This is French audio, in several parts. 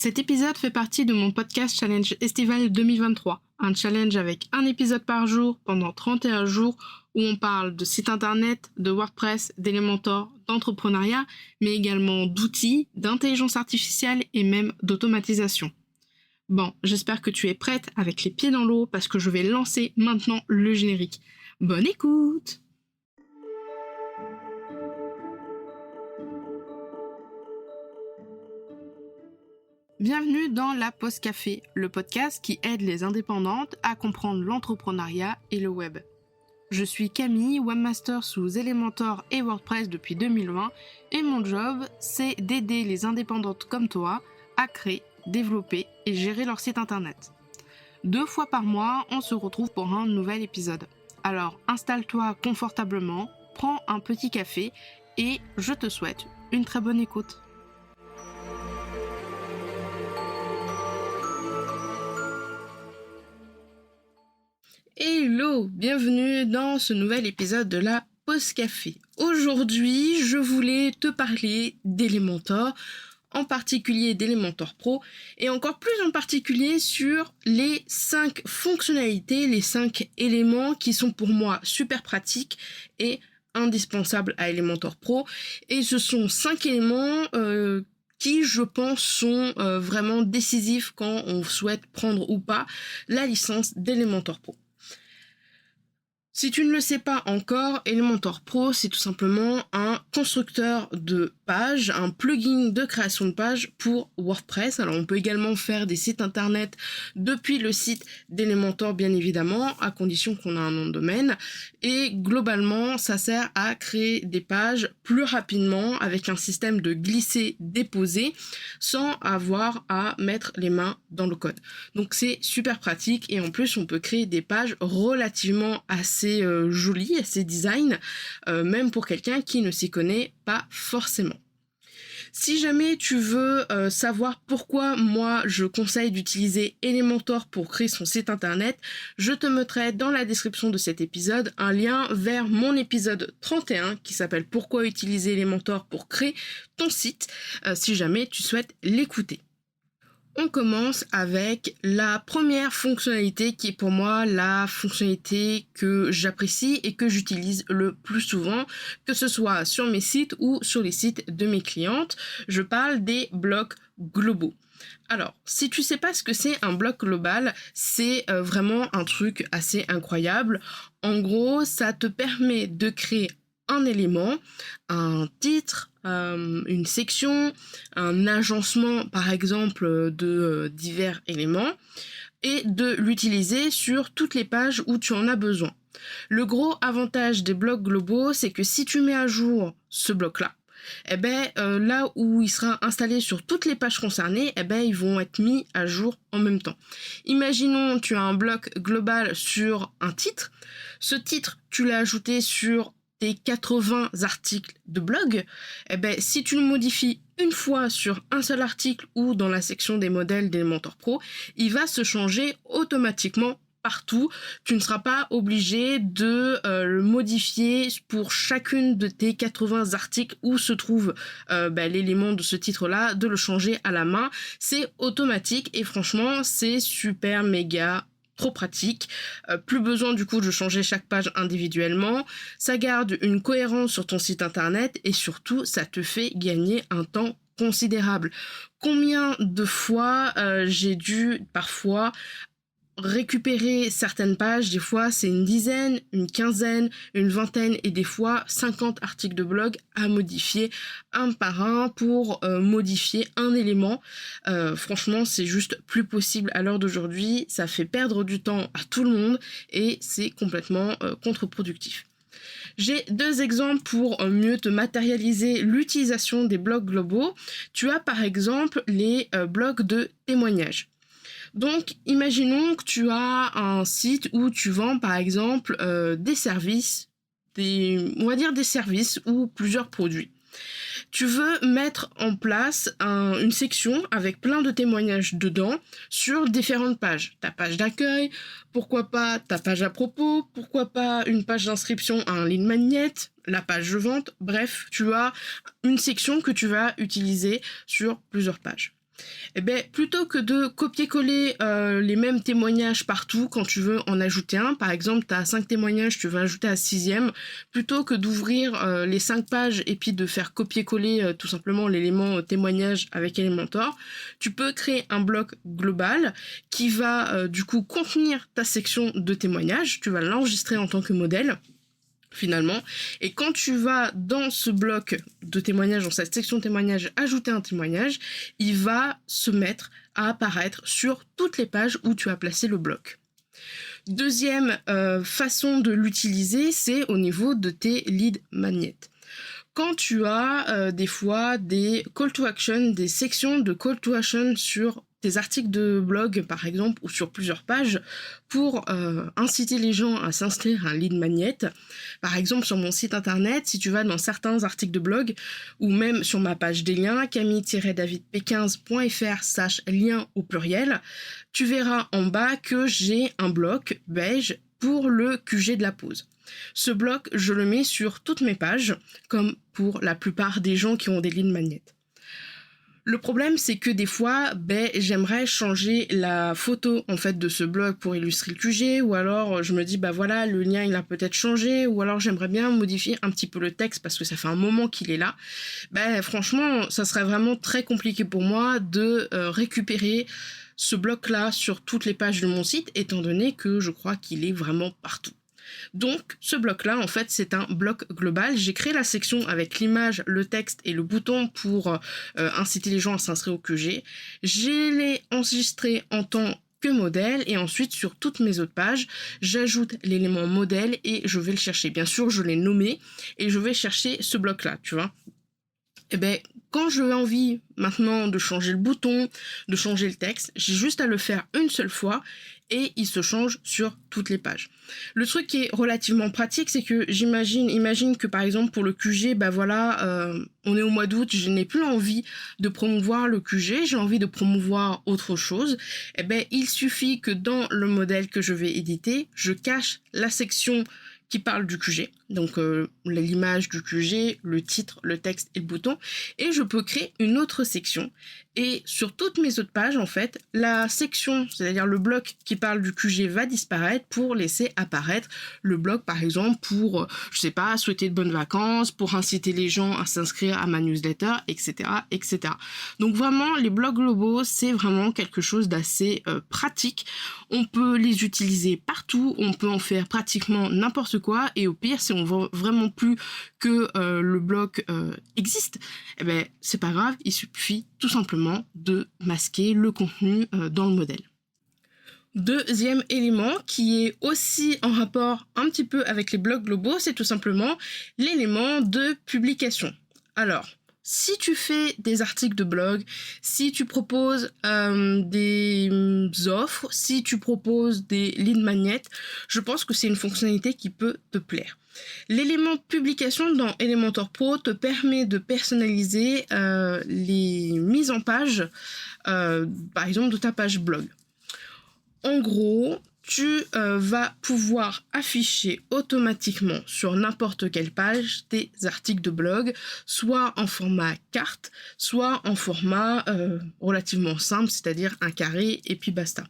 Cet épisode fait partie de mon podcast Challenge Estival 2023, un challenge avec un épisode par jour pendant 31 jours où on parle de site internet, de WordPress, d'Elementor, d'entrepreneuriat, mais également d'outils, d'intelligence artificielle et même d'automatisation. Bon, j'espère que tu es prête avec les pieds dans l'eau parce que je vais lancer maintenant le générique. Bonne écoute! Bienvenue dans la Pause Café, le podcast qui aide les indépendantes à comprendre l'entrepreneuriat et le web. Je suis Camille, webmaster sous Elementor et WordPress depuis 2020 et mon job, c'est d'aider les indépendantes comme toi à créer, développer et gérer leur site internet. 2 fois par mois, on se retrouve pour un nouvel épisode. Alors installe-toi confortablement, prends un petit café et je te souhaite une très bonne écoute. Hello, bienvenue dans ce nouvel épisode de la Pause Café. Aujourd'hui, je voulais te parler d'Elementor, en particulier d'Elementor Pro, et encore plus en particulier sur les 5 fonctionnalités, les 5 éléments qui sont pour moi super pratiques et indispensables à Elementor Pro. Et ce sont 5 éléments qui, je pense, sont vraiment décisifs quand on souhaite prendre ou pas la licence d'Elementor Pro. Si tu ne le sais pas encore, Elementor Pro, c'est tout simplement un constructeur de pages, un plugin de création de pages pour WordPress. Alors on peut également faire des sites internet depuis le site d'Elementor, bien évidemment, à condition qu'on ait un nom de domaine. Et globalement, ça sert à créer des pages plus rapidement avec un système de glisser-déposer sans avoir à mettre les mains dans le code. Donc c'est super pratique et en plus on peut créer des pages relativement assez joli, assez design, même pour quelqu'un qui ne s'y connaît pas forcément. Si jamais tu veux savoir pourquoi moi je conseille d'utiliser Elementor pour créer son site internet, je te mettrai dans la description de cet épisode un lien vers mon épisode 31 qui s'appelle Pourquoi utiliser Elementor pour créer ton site, si jamais tu souhaites l'écouter. On commence avec la première fonctionnalité qui est pour moi la fonctionnalité que j'apprécie et que j'utilise le plus souvent, que ce soit sur mes sites ou sur les sites de mes clientes. Je parle des blocs globaux. Alors, si tu sais pas ce que c'est un bloc global, c'est vraiment un truc assez incroyable. En gros, ça te permet de créer un élément, un titre, une section, un agencement par exemple de divers éléments et de l'utiliser sur toutes les pages où tu en as besoin. Le gros avantage des blocs globaux, c'est que si tu mets à jour ce bloc-là, là où il sera installé sur toutes les pages concernées, ils vont être mis à jour en même temps. Imaginons tu as un bloc global sur un titre, ce titre tu l'as ajouté sur tes 80 articles de blog, si tu le modifies une fois sur un seul article ou dans la section des modèles d'Elementor Pro, il va se changer automatiquement partout. Tu ne seras pas obligé de le modifier pour chacune de tes 80 articles où se trouve l'élément de ce titre-là, de le changer à la main. C'est automatique et franchement, c'est super méga trop pratique, plus besoin du coup de changer chaque page individuellement, ça garde une cohérence sur ton site internet et surtout ça te fait gagner un temps considérable. Combien de fois j'ai dû parfois récupérer certaines pages, des fois c'est une dizaine, une quinzaine, une vingtaine et des fois 50 articles de blog à modifier un par un pour modifier un élément. Franchement c'est juste plus possible à l'heure d'aujourd'hui, ça fait perdre du temps à tout le monde et c'est complètement contre-productif. J'ai 2 exemples pour mieux te matérialiser l'utilisation des blocs globaux. Tu as par exemple les blocs de témoignages. Donc, imaginons que tu as un site où tu vends par exemple des services, on va dire des services ou plusieurs produits. Tu veux mettre en place une section avec plein de témoignages dedans sur différentes pages. Ta page d'accueil, pourquoi pas ta page à propos, pourquoi pas une page d'inscription à un lead magnet, la page de vente, bref, tu as une section que tu vas utiliser sur plusieurs pages. Eh bien, plutôt que de copier-coller les mêmes témoignages partout quand tu veux en ajouter un, par exemple, tu as 5 témoignages, tu veux ajouter un 6e, plutôt que d'ouvrir les 5 pages et puis de faire copier-coller tout simplement l'élément témoignage avec Elementor, tu peux créer un bloc global qui va du coup contenir ta section de témoignages, tu vas l'enregistrer en tant que modèle, finalement, et quand tu vas dans ce bloc de témoignages, dans cette section témoignages, ajouter un témoignage, il va se mettre à apparaître sur toutes les pages où tu as placé le bloc. Deuxième façon de l'utiliser, c'est au niveau de tes lead magnets. Quand tu as des fois des call to action, des sections de call to action sur tes articles de blog par exemple ou sur plusieurs pages pour inciter les gens à s'inscrire à un lead magnet. Par exemple sur mon site internet, si tu vas dans certains articles de blog ou même sur ma page des liens, camille-davidp15.fr/lien au pluriel, tu verras en bas que j'ai un bloc beige pour le QG de la pause. Ce bloc, je le mets sur toutes mes pages, comme pour la plupart des gens qui ont des lead magnets. Le problème, c'est que des fois, j'aimerais changer la photo en fait de ce blog pour illustrer le QG, ou alors je me dis voilà, le lien il a peut-être changé, ou alors j'aimerais bien modifier un petit peu le texte parce que ça fait un moment qu'il est là. Franchement, ça serait vraiment très compliqué pour moi de récupérer ce bloc-là sur toutes les pages de mon site, étant donné que je crois qu'il est vraiment partout. Donc ce bloc-là, en fait, c'est un bloc global. J'ai créé la section avec l'image, le texte et le bouton pour inciter les gens à s'inscrire au QG. Je l'ai enregistré en tant que modèle et ensuite sur toutes mes autres pages, j'ajoute l'élément modèle et je vais le chercher. Bien sûr, je l'ai nommé et je vais chercher ce bloc-là, tu vois. Quand j'ai envie maintenant de changer le bouton, de changer le texte, j'ai juste à le faire une seule fois et il se change sur toutes les pages. Le truc qui est relativement pratique, c'est que imagine que par exemple pour le QG, on est au mois d'août, je n'ai plus envie de promouvoir le QG, j'ai envie de promouvoir autre chose. Il suffit que dans le modèle que je vais éditer, je cache la section qui parle du QG, donc l'image du QG, le titre, le texte et le bouton, et je peux créer une autre section. Et sur toutes mes autres pages, en fait, la section, c'est-à-dire le bloc qui parle du QG va disparaître pour laisser apparaître le bloc, par exemple, pour, souhaiter de bonnes vacances, pour inciter les gens à s'inscrire à ma newsletter, etc., etc. Donc vraiment, les blocs globaux, c'est vraiment quelque chose d'assez pratique. On peut les utiliser partout, on peut en faire pratiquement n'importe quoi, et au pire, si on veut vraiment plus que le bloc existe, c'est pas grave, il suffit tout simplement de masquer le contenu dans le modèle. Deuxième élément qui est aussi en rapport un petit peu avec les blocs globaux, c'est tout simplement l'élément de publication. Alors, si tu fais des articles de blog, si tu proposes des offres, si tu proposes des lead magnets, je pense que c'est une fonctionnalité qui peut te plaire. L'élément publication dans Elementor Pro te permet de personnaliser les mises en page, par exemple de ta page blog. En gros, tu vas pouvoir afficher automatiquement sur n'importe quelle page tes articles de blog, soit en format carte, soit en format relativement simple, c'est-à-dire un carré et puis basta.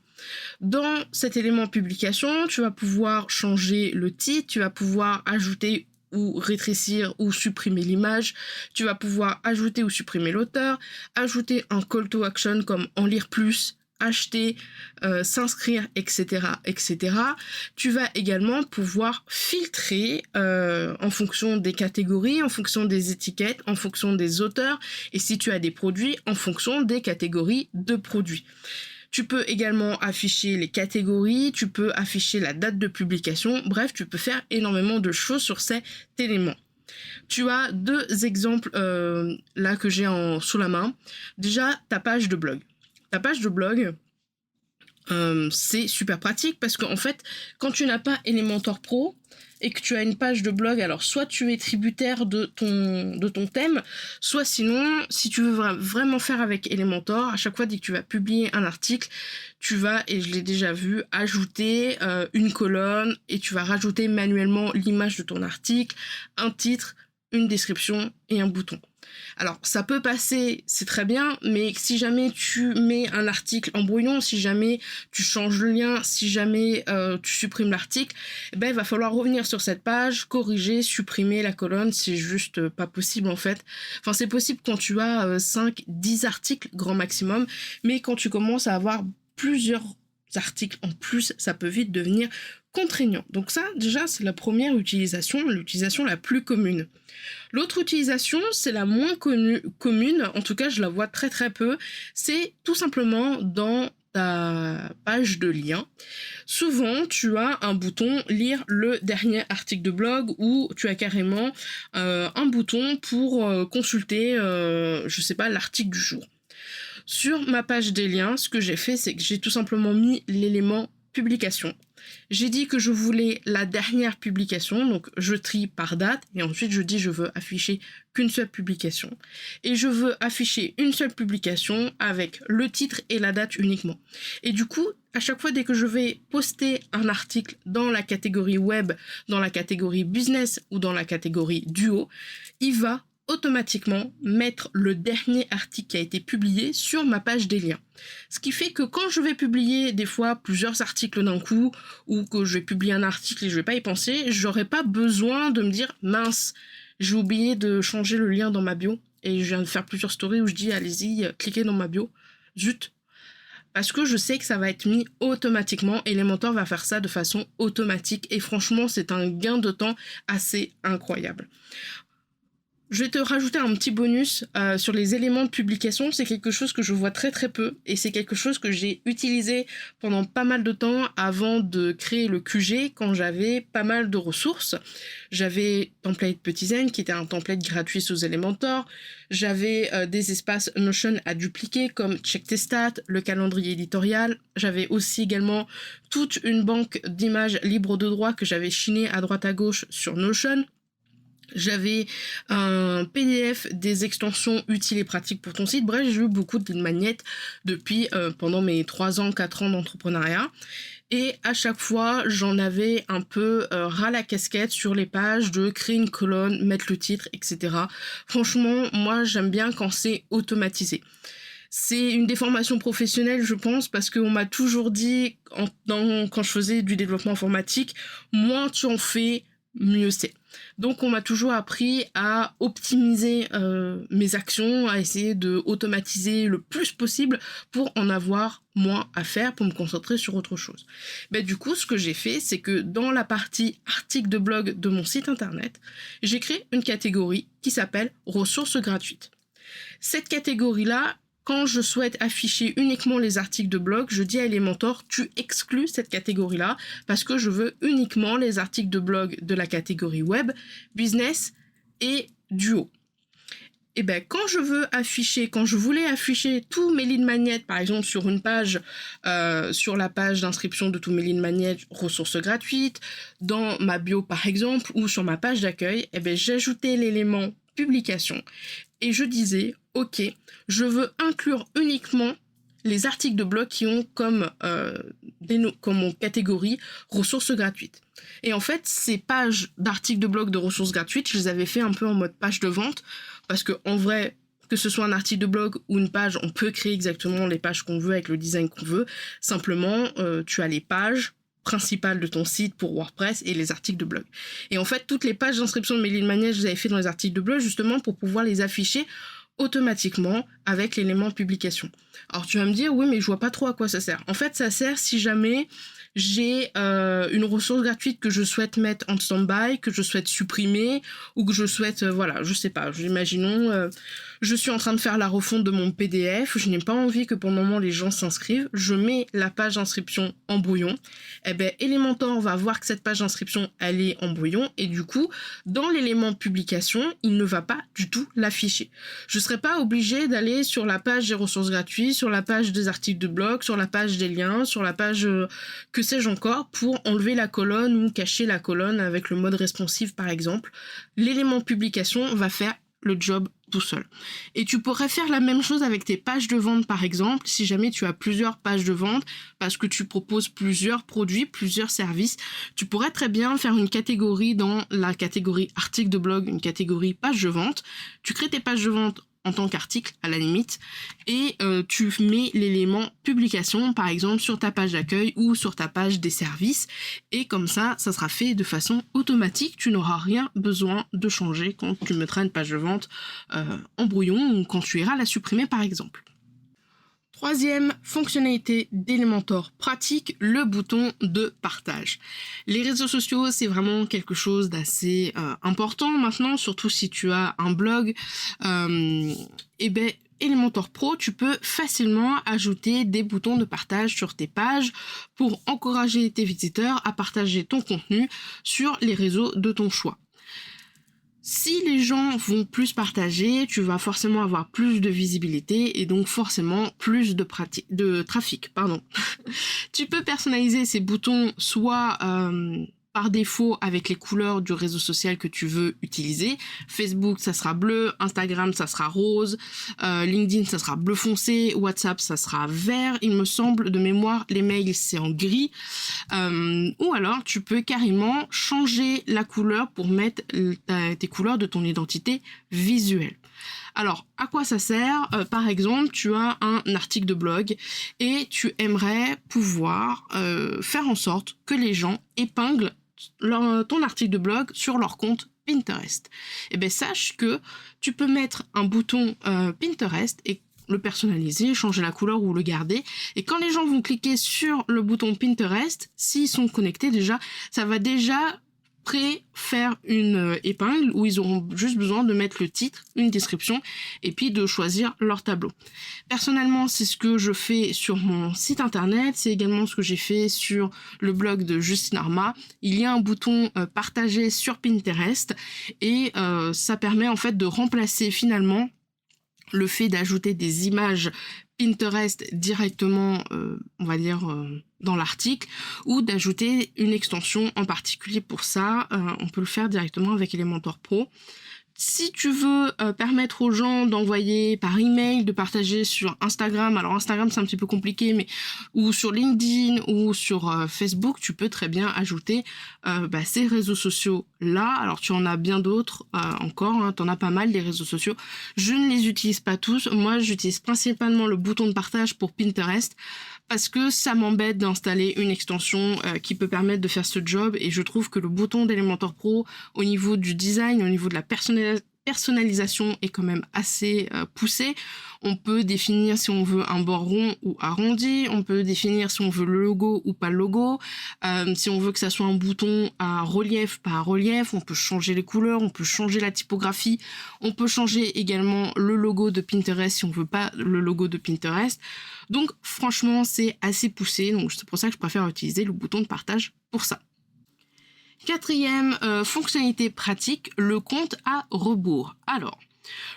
Dans cet élément publication, tu vas pouvoir changer le titre, tu vas pouvoir ajouter ou rétrécir ou supprimer l'image, tu vas pouvoir ajouter ou supprimer l'auteur, ajouter un call to action comme en lire plus, acheter, s'inscrire, etc., etc. Tu vas également pouvoir filtrer en fonction des catégories, en fonction des étiquettes, en fonction des auteurs, et si tu as des produits, en fonction des catégories de produits. Tu peux également afficher les catégories, tu peux afficher la date de publication, bref, tu peux faire énormément de choses sur cet élément. Tu as deux exemples là que j'ai sous la main. Déjà, ta page de blog. Ta page de blog, c'est super pratique parce qu'en fait, quand tu n'as pas Elementor Pro et que tu as une page de blog, alors soit tu es tributaire de ton thème, soit sinon, si tu veux vraiment faire avec Elementor, à chaque fois dès que tu vas publier un article, tu vas, et je l'ai déjà vu, ajouter une colonne et tu vas rajouter manuellement l'image de ton article, un titre, une description et un bouton. Alors, ça peut passer, c'est très bien, mais si jamais tu mets un article en brouillon, si jamais tu changes le lien, si jamais tu supprimes l'article, il va falloir revenir sur cette page, corriger, supprimer la colonne, c'est juste pas possible en fait. Enfin, c'est possible quand tu as 5, 10 articles grand maximum, mais quand tu commences à avoir plusieurs articles en plus, ça peut vite devenir contraignant. Donc ça, déjà, c'est la première utilisation, l'utilisation la plus commune. L'autre utilisation, c'est la moins commune, en tout cas, je la vois très très peu, c'est tout simplement dans ta page de lien. Souvent, tu as un bouton « Lire le dernier article de blog » ou tu as carrément un bouton pour consulter, l'article du jour. Sur ma page des liens, ce que j'ai fait, c'est que j'ai tout simplement mis l'élément publication. J'ai dit que je voulais la dernière publication, donc je trie par date, et ensuite je dis je veux afficher qu'une seule publication. Et je veux afficher une seule publication avec le titre et la date uniquement. Et du coup, à chaque fois dès que je vais poster un article dans la catégorie web, dans la catégorie business ou dans la catégorie duo, il va automatiquement mettre le dernier article qui a été publié sur ma page des liens. Ce qui fait que quand je vais publier des fois plusieurs articles d'un coup ou que je vais publier un article et je vais pas y penser, j'aurai pas besoin de me dire mince, j'ai oublié de changer le lien dans ma bio et je viens de faire plusieurs stories où je dis allez-y, cliquez dans ma bio. Zut. Parce que je sais que ça va être mis automatiquement. Elementor va faire ça de façon automatique et franchement c'est un gain de temps assez incroyable. Je vais te rajouter un petit bonus sur les éléments de publication. C'est quelque chose que je vois très très peu et c'est quelque chose que j'ai utilisé pendant pas mal de temps avant de créer le QG quand j'avais pas mal de ressources. J'avais Template Petizen qui était un template gratuit sous Elementor. J'avais des espaces Notion à dupliquer comme Check tes stats, le calendrier éditorial. J'avais aussi également toute une banque d'images libres de droit que j'avais chiné à droite à gauche sur Notion. J'avais un PDF des extensions utiles et pratiques pour ton site. Bref, j'ai eu beaucoup de magnettes depuis pendant mes 3 ans, 4 ans d'entrepreneuriat. Et à chaque fois, j'en avais un peu ras la casquette sur les pages de créer une colonne, mettre le titre, etc. Franchement, moi, j'aime bien quand c'est automatisé. C'est une déformation professionnelle, je pense, parce qu'on m'a toujours dit, quand je faisais du développement informatique, moins tu en fais, mieux c'est. Donc on m'a toujours appris à optimiser mes actions, à essayer de automatiser le plus possible pour en avoir moins à faire, pour me concentrer sur autre chose. Du coup, ce que j'ai fait, c'est que dans la partie articles de blog de mon site internet, j'ai créé une catégorie qui s'appelle ressources gratuites. Cette catégorie-là, quand je souhaite afficher uniquement les articles de blog, je dis à Elementor, tu exclus cette catégorie-là parce que je veux uniquement les articles de blog de la catégorie web, business et duo. Et quand je voulais afficher tous mes lead magnets, par exemple sur une page, sur la page d'inscription de tous mes lead magnets, ressources gratuites, dans ma bio par exemple, ou sur ma page d'accueil, j'ajoutais l'élément publication et je disais ok, je veux inclure uniquement les articles de blog qui ont comme catégorie ressources gratuites. Et en fait, ces pages d'articles de blog de ressources gratuites, je les avais fait un peu en mode page de vente parce que en vrai, que ce soit un article de blog ou une page, on peut créer exactement les pages qu'on veut avec le design qu'on veut. Simplement, tu as les pages principales de ton site pour WordPress et les articles de blog. Et en fait, toutes les pages d'inscription de mes lead magnets, je les avais fait dans les articles de blog justement pour pouvoir les afficher automatiquement avec l'élément publication. Alors tu vas me dire, oui mais je vois pas trop à quoi ça sert. En fait ça sert si jamais j'ai une ressource gratuite que je souhaite mettre en stand-by, que je souhaite supprimer ou que je souhaite, je sais pas, imaginons je suis en train de faire la refonte de mon PDF, je n'ai pas envie que pour le moment les gens s'inscrivent, je mets la page d'inscription en brouillon, Elementor va voir que cette page d'inscription elle est en brouillon et du coup dans l'élément publication il ne va pas du tout l'afficher. Je serai pas obligée d'aller sur la page des ressources gratuites, sur la page des articles de blog, sur la page des liens, sur la page que sais-je encore pour enlever la colonne ou cacher la colonne avec le mode responsive par exemple. L'élément publication va faire le job tout seul. Et tu pourrais faire la même chose avec tes pages de vente par exemple, si jamais tu as plusieurs pages de vente parce que tu proposes plusieurs produits, plusieurs services, tu pourrais très bien faire une catégorie dans la catégorie article de blog, une catégorie page de vente. Tu crées tes pages de vente en tant qu'article à la limite et tu mets l'élément publication par exemple sur ta page d'accueil ou sur ta page des services et comme ça sera fait de façon automatique, tu n'auras rien besoin de changer quand tu mettras une page de vente en brouillon ou quand tu iras la supprimer par exemple. Troisième fonctionnalité d'Elementor pratique, le bouton de partage. Les réseaux sociaux, c'est vraiment quelque chose d'assez important maintenant, surtout si tu as un blog. Elementor Pro, tu peux facilement ajouter des boutons de partage sur tes pages pour encourager tes visiteurs à partager ton contenu sur les réseaux de ton choix. Si les gens vont plus partager, tu vas forcément avoir plus de visibilité et donc forcément plus de trafic. Tu peux personnaliser ces boutons soit par défaut avec les couleurs du réseau social que tu veux utiliser. Facebook, ça sera bleu, Instagram, ça sera rose, LinkedIn, ça sera bleu foncé, WhatsApp, ça sera vert. Il me semble, de mémoire, les mails, c'est en gris. Ou alors, tu peux carrément changer la couleur pour mettre tes couleurs de ton identité visuelle. Alors, à quoi ça sert ? Par exemple, tu as un article de blog et tu aimerais pouvoir faire en sorte que les gens épinglent ton article de blog sur leur compte Pinterest. Eh bien, sache que tu peux mettre un bouton Pinterest et le personnaliser, changer la couleur ou le garder. Et quand les gens vont cliquer sur le bouton Pinterest, s'ils sont connectés déjà, ça va déjà faire une épingle où ils auront juste besoin de mettre le titre, une description et puis de choisir leur tableau. Personnellement, c'est ce que je fais sur mon site internet, c'est également ce que j'ai fait sur le blog de Justine Arma. Il y a un bouton partager sur Pinterest et ça permet en fait de remplacer finalement le fait d'ajouter des images Pinterest directement, dans l'article, ou d'ajouter une extension en particulier pour ça. On peut le faire directement avec Elementor Pro. Si tu veux permettre aux gens d'envoyer par email, de partager sur Instagram, alors Instagram c'est un petit peu compliqué, mais ou sur LinkedIn ou sur Facebook, tu peux très bien ajouter ces réseaux sociaux là. Alors tu en as bien d'autres encore, t'en as pas mal des réseaux sociaux. Je ne les utilise pas tous. Moi j'utilise principalement le bouton de partage pour Pinterest parce que ça m'embête d'installer une extension qui peut permettre de faire ce job et je trouve que le bouton d'Elementor Pro au niveau du design, au niveau de la personnalisation est quand même assez poussé. On peut définir si on veut un bord rond ou arrondi, on peut définir si on veut le logo ou pas le logo, si on veut que ça soit un bouton à relief, pas à relief, on peut changer les couleurs, on peut changer la typographie, on peut changer également le logo de Pinterest si on veut pas le logo de Pinterest. Donc franchement c'est assez poussé, donc c'est pour ça que je préfère utiliser le bouton de partage pour ça. Quatrième fonctionnalité pratique, le compte à rebours. Alors,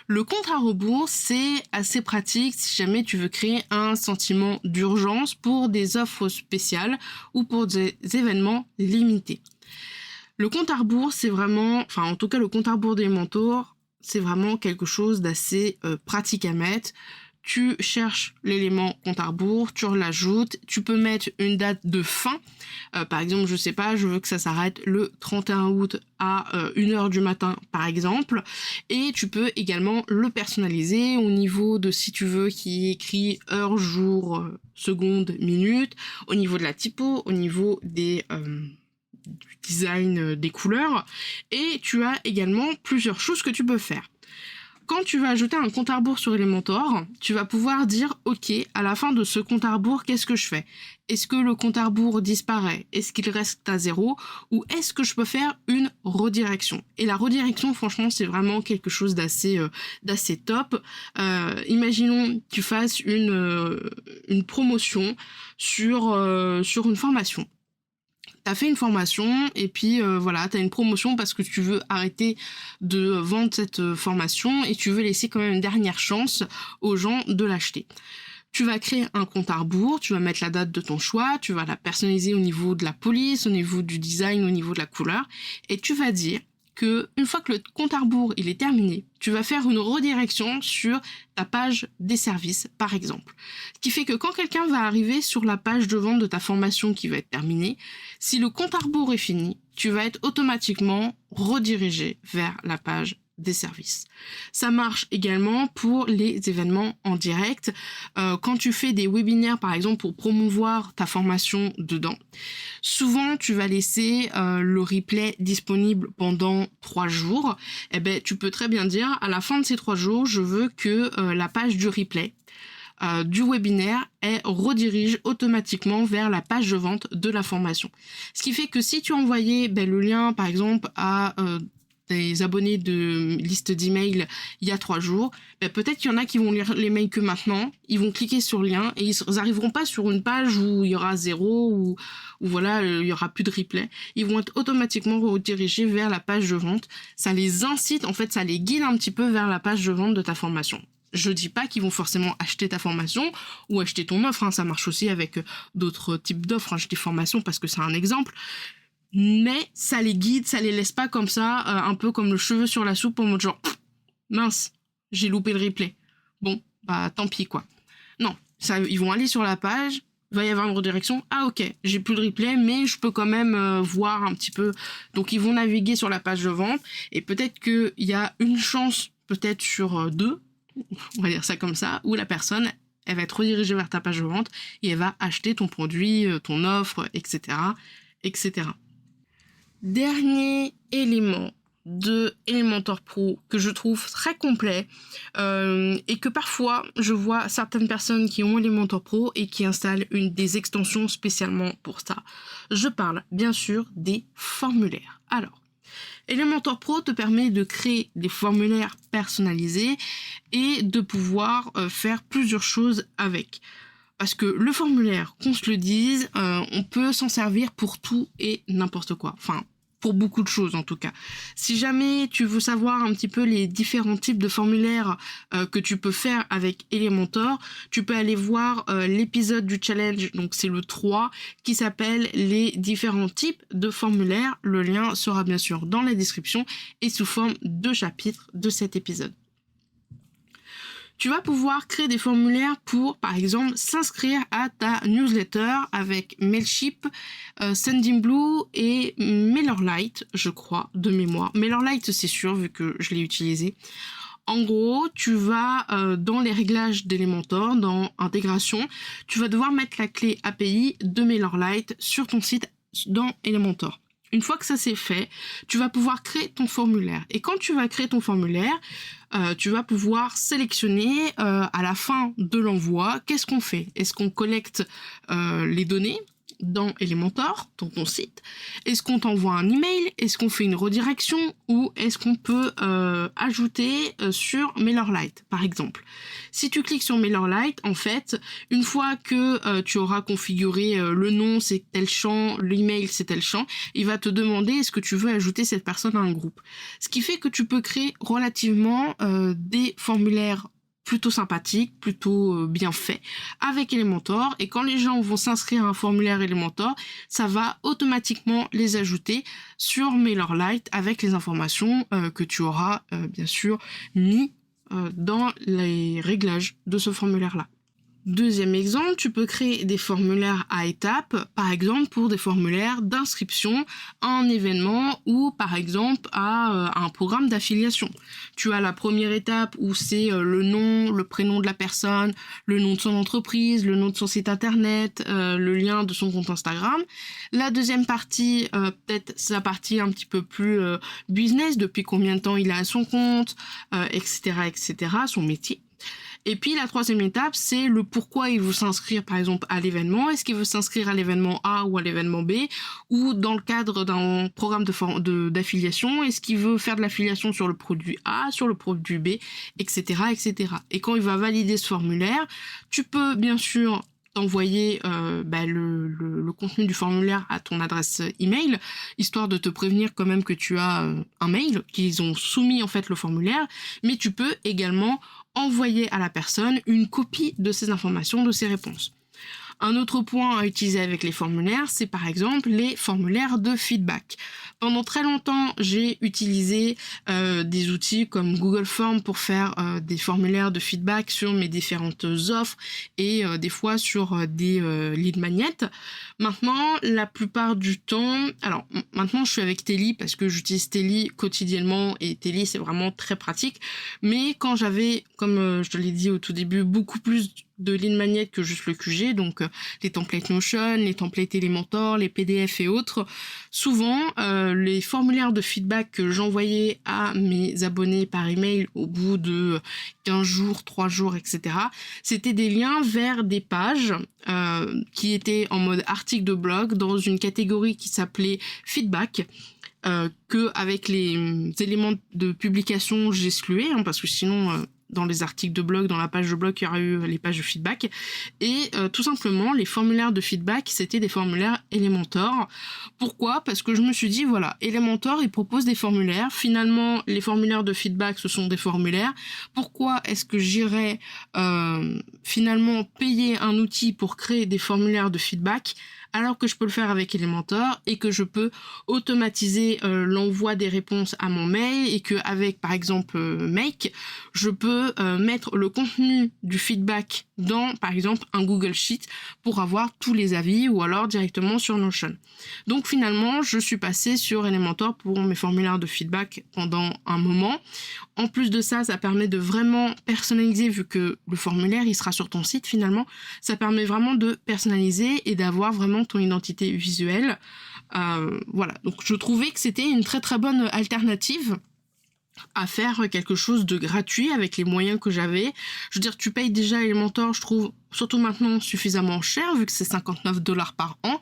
le compte à rebours, c'est assez pratique si jamais tu veux créer un sentiment d'urgence pour des offres spéciales ou pour des événements limités. Le compte à rebours, c'est vraiment, en tout cas le compte à rebours d'Elementor, c'est vraiment quelque chose d'assez pratique à mettre. Tu cherches l'élément compte à rebours, tu l'ajoutes, tu peux mettre une date de fin. Par exemple, je veux que ça s'arrête le 31 août à 1h du matin, par exemple. Et tu peux également le personnaliser au niveau de, si tu veux, qui écrit heure, jour, seconde, minute, au niveau de la typo, au niveau du design des couleurs. Et tu as également plusieurs choses que tu peux faire. Quand tu vas ajouter un compte à rebours sur Elementor, tu vas pouvoir dire « Ok, à la fin de ce compte à rebours, qu'est-ce que je fais ? Est-ce que le compte à rebours disparaît ? Est-ce qu'il reste à 0 ? Ou est-ce que je peux faire une redirection ?» Et la redirection, franchement, c'est vraiment quelque chose d'assez top. Imaginons que tu fasses une promotion sur une formation. T'as fait une formation et puis t'as une promotion parce que tu veux arrêter de vendre cette formation et tu veux laisser quand même une dernière chance aux gens de l'acheter. Tu vas créer un compte à rebours, tu vas mettre la date de ton choix, tu vas la personnaliser au niveau de la police, au niveau du design, au niveau de la couleur et tu vas dire que une fois que le compte à rebours il est terminé, tu vas faire une redirection sur ta page des services, par exemple. Ce qui fait que quand quelqu'un va arriver sur la page de vente de ta formation qui va être terminée, si le compte à rebours est fini, tu vas être automatiquement redirigé vers la page des services. Ça marche également pour les événements en direct. Quand tu fais des webinaires, par exemple, pour promouvoir ta formation dedans, souvent tu vas laisser le replay disponible pendant 3 jours. Eh ben, tu peux très bien dire, à la fin de ces 3 jours, je veux que la page du replay du webinaire, elle redirige automatiquement vers la page de vente de la formation. Ce qui fait que si tu envoyais le lien, par exemple, à des abonnés de liste d'emails il y a 3 jours, peut-être qu'il y en a qui vont lire les mails que maintenant, ils vont cliquer sur le lien et ils n'arriveront pas sur une page où il y aura 0 ou voilà, il y aura plus de replay. Ils vont être automatiquement redirigés vers la page de vente. Ça les incite, en fait, ça les guide un petit peu vers la page de vente de ta formation. Je dis pas qu'ils vont forcément acheter ta formation ou acheter ton offre, hein. Ça marche aussi avec d'autres types d'offres, hein. Je dis formation parce que c'est un exemple. Mais ça les guide, ça les laisse pas comme ça, un peu comme le cheveu sur la soupe, en mode genre, mince, j'ai loupé le replay. Bon, tant pis quoi. Non, ça, ils vont aller sur la page, il va y avoir une redirection. Ah ok, j'ai plus le replay, mais je peux quand même voir un petit peu. Donc ils vont naviguer sur la page de vente, et peut-être qu'il y a une chance, peut-être sur 2, on va dire ça comme ça, où la personne, elle va être redirigée vers ta page de vente, et elle va acheter ton produit, ton offre, etc., etc. Dernier élément de Elementor Pro que je trouve très complet et que parfois je vois certaines personnes qui ont Elementor Pro et qui installent des extensions spécialement pour ça. Je parle bien sûr des formulaires. Alors, Elementor Pro te permet de créer des formulaires personnalisés et de pouvoir faire plusieurs choses avec. Parce que le formulaire, qu'on se le dise, on peut s'en servir pour tout et n'importe quoi. Enfin, pour beaucoup de choses en tout cas. Si jamais tu veux savoir un petit peu les différents types de formulaires que tu peux faire avec Elementor, tu peux aller voir l'épisode du challenge, donc c'est le 3, qui s'appelle les différents types de formulaires. Le lien sera bien sûr dans la description et sous forme de chapitre de cet épisode. Tu vas pouvoir créer des formulaires pour, par exemple, s'inscrire à ta newsletter avec Mailchimp, Sendinblue et MailerLite, je crois, de mémoire. MailerLite, c'est sûr, vu que je l'ai utilisé. En gros, tu vas dans les réglages d'Elementor, dans intégration, tu vas devoir mettre la clé API de MailerLite sur ton site dans Elementor. Une fois que ça c'est fait, tu vas pouvoir créer ton formulaire. Et quand tu vas créer ton formulaire, tu vas pouvoir sélectionner à la fin de l'envoi, qu'est-ce qu'on fait? Est-ce qu'on collecte les données dans Elementor, dans ton site? Est-ce qu'on t'envoie un email? Est-ce qu'on fait une redirection? Ou est-ce qu'on peut ajouter sur MailerLite, par exemple? Si tu cliques sur MailerLite, en fait, une fois que tu auras configuré le nom, c'est tel champ, l'email, c'est tel champ, il va te demander est-ce que tu veux ajouter cette personne à un groupe. Ce qui fait que tu peux créer relativement des formulaires plutôt sympathique, plutôt bien fait avec Elementor, et quand les gens vont s'inscrire à un formulaire Elementor, ça va automatiquement les ajouter sur MailerLite avec les informations que tu auras bien sûr mis dans les réglages de ce formulaire-là. Deuxième exemple, tu peux créer des formulaires à étapes, par exemple pour des formulaires d'inscription à un événement ou par exemple à un programme d'affiliation. Tu as la première étape où c'est le nom, le prénom de la personne, le nom de son entreprise, le nom de son site internet, le lien de son compte Instagram. La deuxième partie, peut-être c'est la partie un petit peu plus business, depuis combien de temps il a à son compte, etc., son métier. Et puis la troisième étape, c'est le pourquoi il veut s'inscrire par exemple à l'événement. Est-ce qu'il veut s'inscrire à l'événement A ou à l'événement B? Ou dans le cadre d'un programme d'affiliation, est-ce qu'il veut faire de l'affiliation sur le produit A, sur le produit B, etc., etc. Et quand il va valider ce formulaire, tu peux bien sûr t'envoyer le contenu du formulaire à ton adresse email, histoire de te prévenir quand même que tu as un mail, qu'ils ont soumis en fait le formulaire, mais tu peux également envoyer à la personne une copie de ces informations, de ces réponses. Un autre point à utiliser avec les formulaires, c'est par exemple les formulaires de feedback. Pendant très longtemps, j'ai utilisé des outils comme Google Forms pour faire des formulaires de feedback sur mes différentes offres et des fois sur des lead magnets. Maintenant, la plupart du temps, alors maintenant je suis avec Telly parce que j'utilise Telly quotidiennement et Telly c'est vraiment très pratique. Mais quand j'avais, comme je te l'ai dit au tout début, beaucoup plus de lead magnets que juste le QG, donc les templates Notion, les templates Elementor, les PDF et autres, souvent les formulaires de feedback que j'envoyais à mes abonnés par email au bout de 15 jours, 3 jours, etc., c'était des liens vers des pages qui étaient en mode article de blog dans une catégorie qui s'appelait feedback, que avec les éléments de publication j'excluais, parce que sinon dans les articles de blog, dans la page de blog, il y aurait eu les pages de feedback. Et tout simplement, les formulaires de feedback, c'était des formulaires Elementor. Pourquoi ? Parce que je me suis dit, voilà, Elementor, il propose des formulaires. Finalement, les formulaires de feedback, ce sont des formulaires. Pourquoi est-ce que j'irais finalement payer un outil pour créer des formulaires de feedback alors que je peux le faire avec Elementor et que je peux automatiser l'envoi des réponses à mon mail et que avec par exemple Make, je peux mettre le contenu du feedback dans par exemple un Google Sheet pour avoir tous les avis ou alors directement sur Notion. Donc finalement, je suis passée sur Elementor pour mes formulaires de feedback pendant un moment. En plus de ça, ça permet de vraiment personnaliser vu que le formulaire il sera sur ton site finalement. Ça permet vraiment de personnaliser et d'avoir vraiment ton identité visuelle. Voilà, donc je trouvais que c'était une très très bonne alternative à faire quelque chose de gratuit avec les moyens que j'avais. Je veux dire, tu payes déjà Elementor, je trouve, surtout maintenant, suffisamment cher, vu que c'est $59 par an.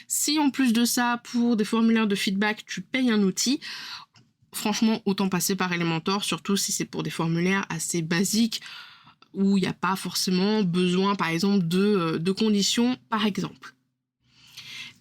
Si en plus de ça, pour des formulaires de feedback, tu payes un outil, franchement, autant passer par Elementor, surtout si c'est pour des formulaires assez basiques, où il n'y a pas forcément besoin, par exemple, de conditions, par exemple.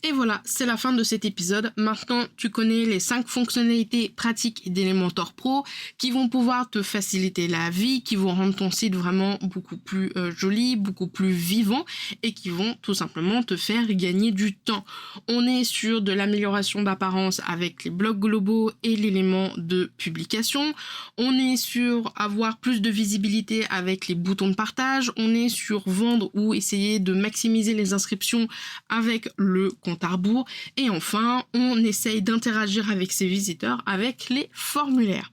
Et voilà, c'est la fin de cet épisode. Maintenant, tu connais les 5 fonctionnalités pratiques d'Elementor Pro qui vont pouvoir te faciliter la vie, qui vont rendre ton site vraiment beaucoup plus joli, beaucoup plus vivant et qui vont tout simplement te faire gagner du temps. On est sur de l'amélioration d'apparence avec les blocs globaux et l'élément de publication. On est sur avoir plus de visibilité avec les boutons de partage. On est sur vendre ou essayer de maximiser les inscriptions avec le compte à rebours. Et enfin, on essaye d'interagir avec ses visiteurs avec les formulaires.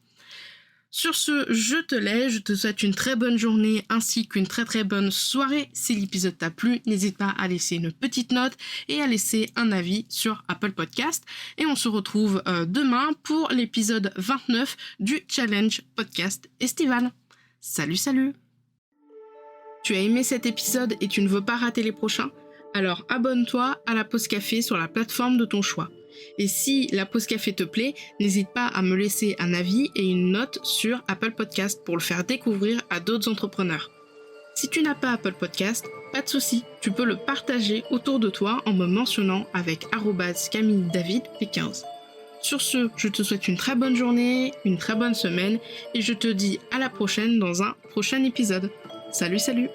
Sur ce, je te laisse, je te souhaite une très bonne journée ainsi qu'une très très bonne soirée. Si l'épisode t'a plu, n'hésite pas à laisser une petite note et à laisser un avis sur Apple Podcast. Et on se retrouve demain pour l'épisode 29 du Challenge Podcast estival. Salut, salut! Tu as aimé cet épisode et tu ne veux pas rater les prochains ? Alors abonne-toi à la pause café sur la plateforme de ton choix. Et si la pause café te plaît, n'hésite pas à me laisser un avis et une note sur Apple Podcast pour le faire découvrir à d'autres entrepreneurs. Si tu n'as pas Apple Podcast, pas de souci, tu peux le partager autour de toi en me mentionnant avec @CamilleDavidP15. Sur ce, je te souhaite une très bonne journée, une très bonne semaine et je te dis à la prochaine dans un prochain épisode. Salut, salut!